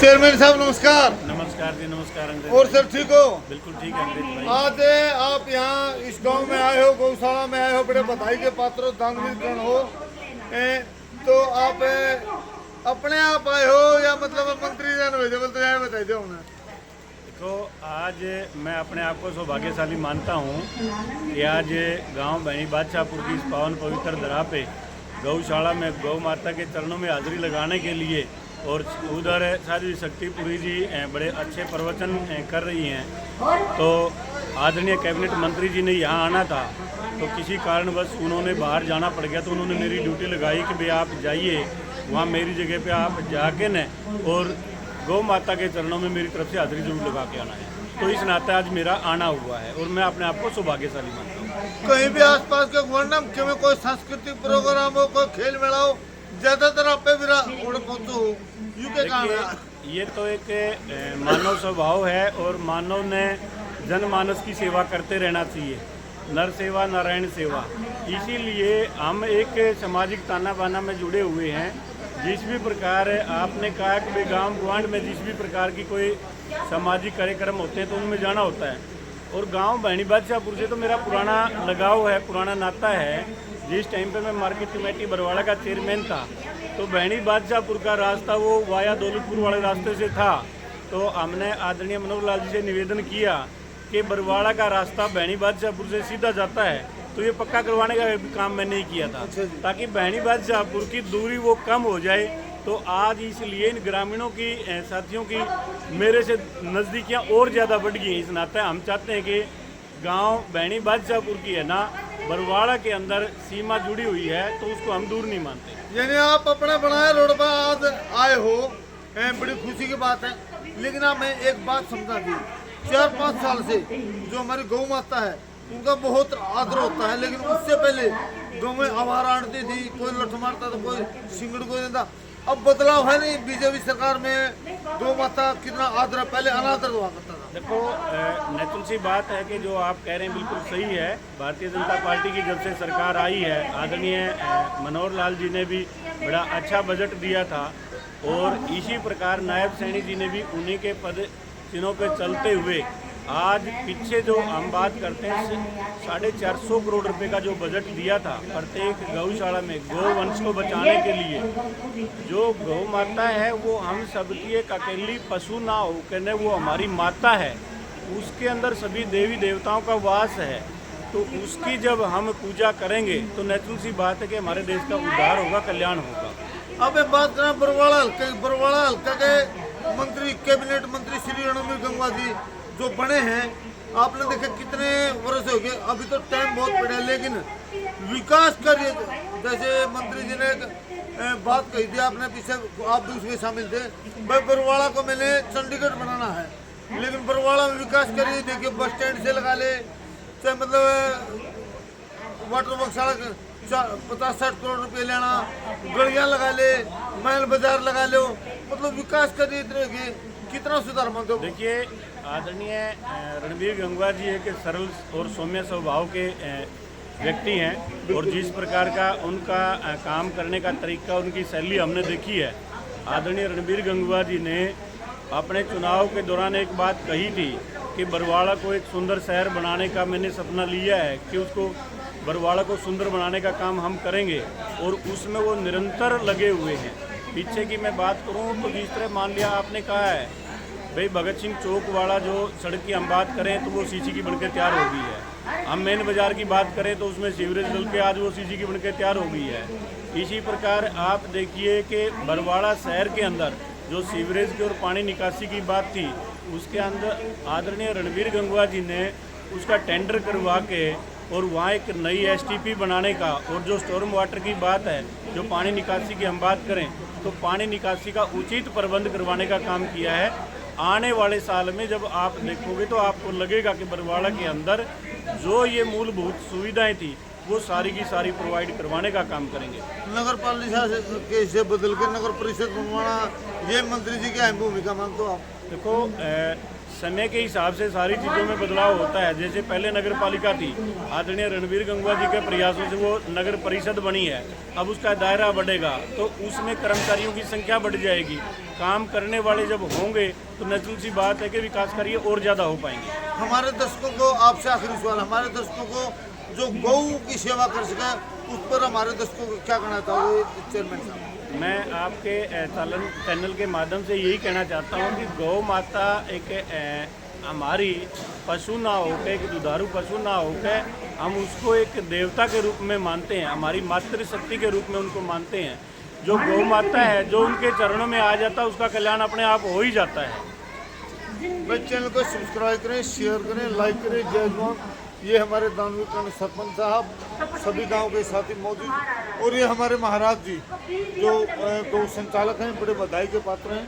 Chairman साहब नमस्कार। नमस्कार जी, नमस्कार अंग्रेज। और सब ठीक हो? बिल्कुल ठीक है अंग्रेज भाई। आज आप यहाँ इस गांव में आए हो, गौशाला में आए हो, बड़े बधाई के पात्र हो, दानवीर गण हो। तो आप अपने आप आए हो या मतलब मंत्री जन भेजे? बोलते हैं बताई दो उन्हें। देखो, आज मैं अपने आप को सौभाग्यशाली मानता हूँ कि आज गांव बहनी बादशाहपुर की इस पावन पवित्र धरा पे गौशाला में गौ माता के चरणों में हाजिरी लगाने के लिए और उधर साध्वी शक्तिपुरी जी बड़े अच्छे प्रवचन कर रही हैं। तो आदरणीय कैबिनेट मंत्री जी ने यहाँ आना था, तो किसी कारणवश उन्होंने बाहर जाना पड़ गया, तो उन्होंने मेरी ड्यूटी लगाई कि भाई आप जाइए वहाँ मेरी जगह पे आप जाके न और गौ माता के चरणों में मेरी तरफ से हाजिरी जरूर लगा के आना है। तो इस नाते आज मेरा आना हुआ है और मैं अपने आप को सौभाग्यशाली मानता हूँ। कहीं भी आसपास के गुआंडम में कोई सांस्कृतिक प्रोग्राम हो, कोई खेल मेला हो, ज्यादातर आप पे पहुँचो हो यूके कारण। ये तो एक मानव स्वभाव है और मानव ने जनमानस की सेवा करते रहना चाहिए। नर सेवा नारायण सेवा, इसीलिए हम एक सामाजिक ताना बाना में जुड़े हुए हैं। जिस भी प्रकार आपने कहा कि गांव गुआंढ में जिस भी प्रकार की कोई सामाजिक कार्यक्रम होते हैं तो उनमें जाना होता है। और गांव बहनी बादशाहपुर से तो मेरा पुराना लगाव है, पुराना नाता है। जिस टाइम पे मैं मार्केट कमेटी बरवाड़ा का चेयरमैन था तो बहनी बादशाहपुर का रास्ता वो वाया दौलतपुर वाले रास्ते से था। तो हमने आदरणीय मनोहर लाल जी से निवेदन किया कि बरवाड़ा का रास्ता बहनी बादशाहपुर से सीधा जाता है, तो ये पक्का करवाने का काम मैंने ही किया था ताकि बहनी बादशाहपुर की दूरी वो कम हो जाए। तो आज इसलिए इन ग्रामीणों की साथियों की मेरे से नज़दीकियाँ और ज़्यादा बढ़ गई। इस नाते हम चाहते हैं कि गांव बहनी बादशाहपुर की है ना बरवाड़ा के अंदर सीमा जुड़ी हुई है, तो उसको हम दूर नहीं मानते। यानी आप अपने बनाए रोड पर आज आए हो, बड़ी खुशी की बात है। लेकिन आप मैं एक बात समझा दी, 4-5 साल से जो हमारी गौ माता है उनका बहुत आदर होता है, लेकिन उससे पहले गौ में आवारा आंटती थी, कोई लठ मारता था, कोई सिंगड़ कोई देता। अब बदलाव है नहीं, बीजेपी सरकार में गौ माता कितना आदर है, पहले अनादर हुआ करता था। देखो, नेचुरल सी बात है कि जो आप कह रहे हैं बिल्कुल सही है। भारतीय जनता पार्टी की जब से सरकार आई है, आदरणीय मनोहर लाल जी ने भी बड़ा अच्छा बजट दिया था और इसी प्रकार नायब सैनी जी ने भी उन्हीं के पद चिन्हों पे चलते हुए आज पीछे जो हम बात करते हैं 450 करोड़ रुपए का जो बजट दिया था प्रत्येक गौशाला में गौ वंश को बचाने के लिए। जो गौ माता है वो हम सबकी एक अकेली पशु ना हो कहने, वो हमारी माता है, उसके अंदर सभी देवी देवताओं का वास है। तो उसकी जब हम पूजा करेंगे तो नेचुरल सी बात है कि हमारे देश का उद्धार होगा, कल्याण होगा। अब बात करें बरवाड़ा हल्का के मंत्री, कैबिनेट मंत्री श्री रणबीर गंगवा जी जो बने हैं, आपने देखे कितने वर्ष हो गए, अभी तो टाइम बहुत पड़ा है, लेकिन विकास करिए। जैसे मंत्री जी ने बात कही थी, आपने पीछे आप भी उसमें शामिल थे, भाई बरवाड़ा को मैंने चंडीगढ़ बनाना है, लेकिन बरवाड़ा में विकास करिए। देखिए बस स्टैंड से लगा ले, चाहे मतलब वाटर वर्क सड़क 50-60 करोड़ रुपये लेना, गलियाँ लगा ले, महल बाजार लगा लो, मतलब विकास करिए। इतने की कितना सुधार मानते हो? देखिए, आदरणीय रणबीर गंगवा जी एक सरल और सौम्य स्वभाव के व्यक्ति हैं और जिस प्रकार का उनका काम करने का तरीका, उनकी शैली हमने देखी है। आदरणीय रणबीर गंगवा जी ने अपने चुनाव के दौरान एक बात कही थी कि बरवाड़ा को एक सुंदर शहर बनाने का मैंने सपना लिया है कि उसको बरवाड़ा को सुंदर बनाने का काम हम करेंगे और उसमें वो निरंतर लगे हुए हैं। पीछे की मैं बात करूं तो जिस तरह मान लिया आपने कहा है भाई भगत सिंह चौक वाला जो सड़क की हम बात करें तो वो सीसी की बनकर तैयार हो गई है। हम मेन बाज़ार की बात करें तो उसमें सीवरेज डल के आज वो सीसी की बनकर तैयार हो गई है। इसी प्रकार आप देखिए कि बरवाड़ा शहर के अंदर जो सीवरेज की और पानी निकासी की बात थी, उसके अंदर आदरणीय रणबीर गंगवा जी ने उसका टेंडर करवा के और वहाँ एक नई एसटीपी बनाने का, और जो स्टॉर्म वाटर की बात है, जो पानी निकासी की हम बात करें तो पानी निकासी का उचित प्रबंध करवाने का काम किया है। आने वाले साल में जब आप देखोगे तो आपको लगेगा कि बरवाड़ा के अंदर जो ये मूलभूत सुविधाएं थी वो सारी की सारी प्रोवाइड करवाने का काम करेंगे। नगर पालिका से बदल के नगर परिषद बनवाना, ये मंत्री जी की अहम भूमिका मानते हो आप? देखो, समय के हिसाब से सारी चीज़ों में बदलाव होता है। जैसे पहले नगर पालिका थी, आदरणीय रणबीर गंगवा जी के प्रयासों से वो नगर परिषद बनी है, अब उसका दायरा बढ़ेगा तो उसमें कर्मचारियों की संख्या बढ़ जाएगी। काम करने वाले जब होंगे तो नेचुरल सी बात है कि विकास कार्य और ज़्यादा हो पाएंगे। हमारे दर्शकों को आपसे आखिरी सवाल, हमारे दर्शकों को जो गौ की सेवा कर सके उस पर हमारे दर्शकों को क्या कहना चाहोगे चेयरमैन साहब? मैं आपके चैनल के माध्यम से यही कहना चाहता हूँ कि गौ माता एक हमारी पशु ना होकर, एक दुधारू पशु ना होकर हम उसको एक देवता के रूप में मानते हैं, हमारी मातृशक्ति के रूप में उनको मानते हैं। जो गौ माता है, जो उनके चरणों में आ जाता है, उसका कल्याण अपने आप हो ही जाता है। मेरे चैनल को सब्सक्राइब करें, शेयर करें, लाइक करें। जय जवान। ये हमारे दानवीकरण सरपंच साहब सभी गांव के साथी मौजूद, और ये हमारे महाराज जी जो गौ संचालक हैं, बड़े बधाई के पात्र हैं।